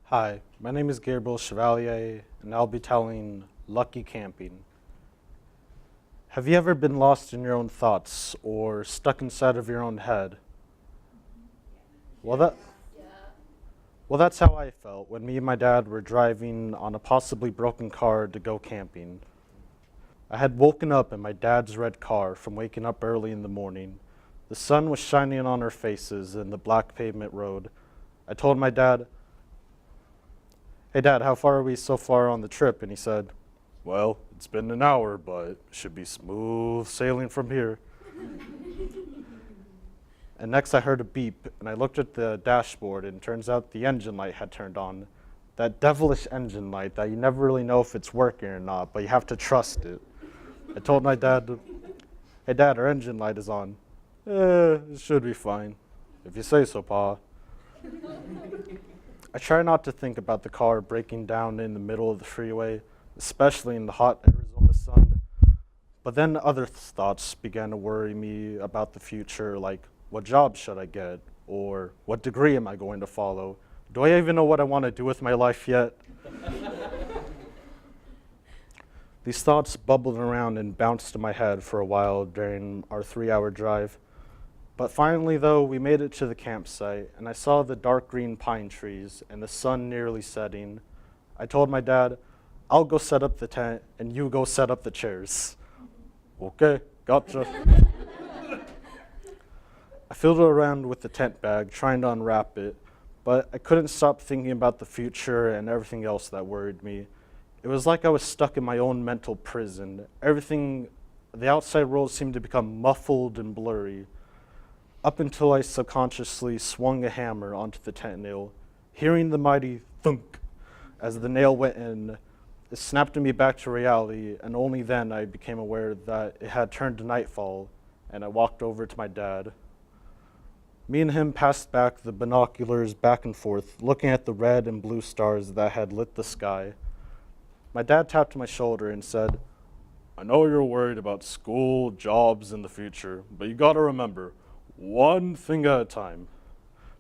Hi, my name is Gabriel Chevalier, and I'll be telling Lucky Camping. Have you ever been lost in your own thoughts or stuck inside of your own head? Well, that, well, that's how I felt when me and my dad were driving on a possibly broken car to go camping. I had woken up in my dad's red car from waking up early in the morning. The sun was shining on our faces in the black pavement road. I told my dad, "Hey Dad, how far are we so far on the trip?" And he said, "Well, it's been an hour, but it should be smooth sailing from here." And next I heard a beep, and I looked at the dashboard, and it turns out the engine light had turned on. That devilish engine light that you never really know if it's working or not, but you have to trust it. I told my dad, "Hey Dad, our engine light is on." It should be fine. If you say so, Pa." I try not to think about the car breaking down in the middle of the freeway, especially in the hot Arizona sun. But then other thoughts began to worry me about the future, like what job should I get? Or what degree am I going to follow? Do I even know what I want to do with my life yet? These thoughts bubbled around and bounced in my head for a while during our 3-hour drive. But finally, though, we made it to the campsite, and I saw the dark green pine trees and the sun nearly setting. I told my dad, "I'll go set up the tent, and you go set up the chairs." "Okay, gotcha." I fiddled around with the tent bag, trying to unwrap it, but I couldn't stop thinking about the future and everything else that worried me. It was like I was stuck in my own mental prison. Everything, the outside world seemed to become muffled and blurry, up until I subconsciously swung a hammer onto the tent nail. Hearing the mighty thunk as the nail went in, it snapped me back to reality, and only then I became aware that it had turned to nightfall, and I walked over to my dad. Me and him passed back the binoculars back and forth, looking at the red and blue stars that had lit the sky. My dad tapped my shoulder and said, "I know you're worried about school, jobs, and the future, but you gotta remember, one thing at a time.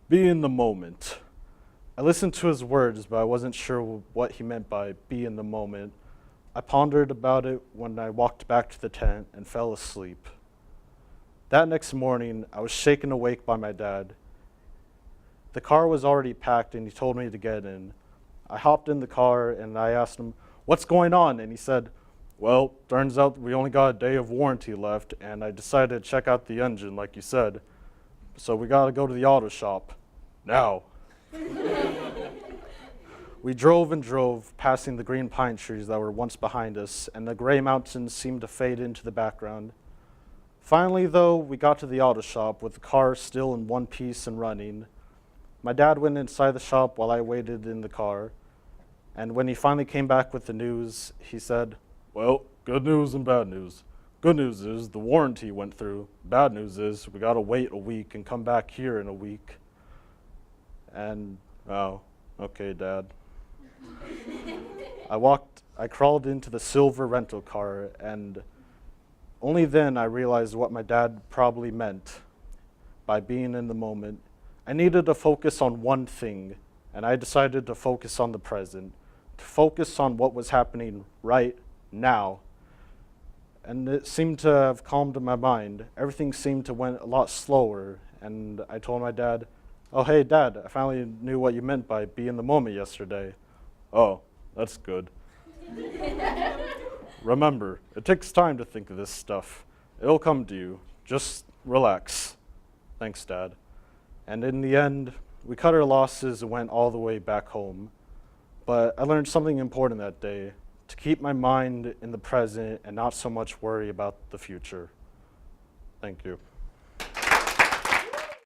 Be in the moment." I listened to his words, but I wasn't sure what he meant by be in the moment. I pondered about it when I walked back to the tent and fell asleep. That next morning, I was shaken awake by my dad. The car was already packed, and he told me to get in. I hopped in the car, and I asked him, "What's going on?" And he said, "Well, turns out we only got a day of warranty left, and I decided to check out the engine like you said. So we gotta go to the auto shop. Now." We drove and drove, passing the green pine trees that were once behind us, and the gray mountains seemed to fade into the background. Finally, though, we got to the auto shop with the car still in one piece and running. My dad went inside the shop while I waited in the car, and when he finally came back with the news, he said, "Well, good news and bad news. Good news is the warranty went through. Bad news is we gotta wait a week and come back here in a week." And, oh, okay, Dad. I crawled into the silver rental car, and only then I realized what my dad probably meant by being in the moment. I needed to focus on one thing, and I decided to focus on the present, to focus on what was happening right now. And it seemed to have calmed my mind. Everything seemed to went a lot slower, and I told my dad, "Oh, hey, Dad, I finally knew what you meant by be in the moment yesterday." "Oh, that's good." "Remember, it takes time to think of this stuff. It'll come to you. Just relax." "Thanks, Dad." And in the end, we cut our losses and went all the way back home. But I learned something important that day, to keep my mind in the present and not so much worry about the future. Thank you.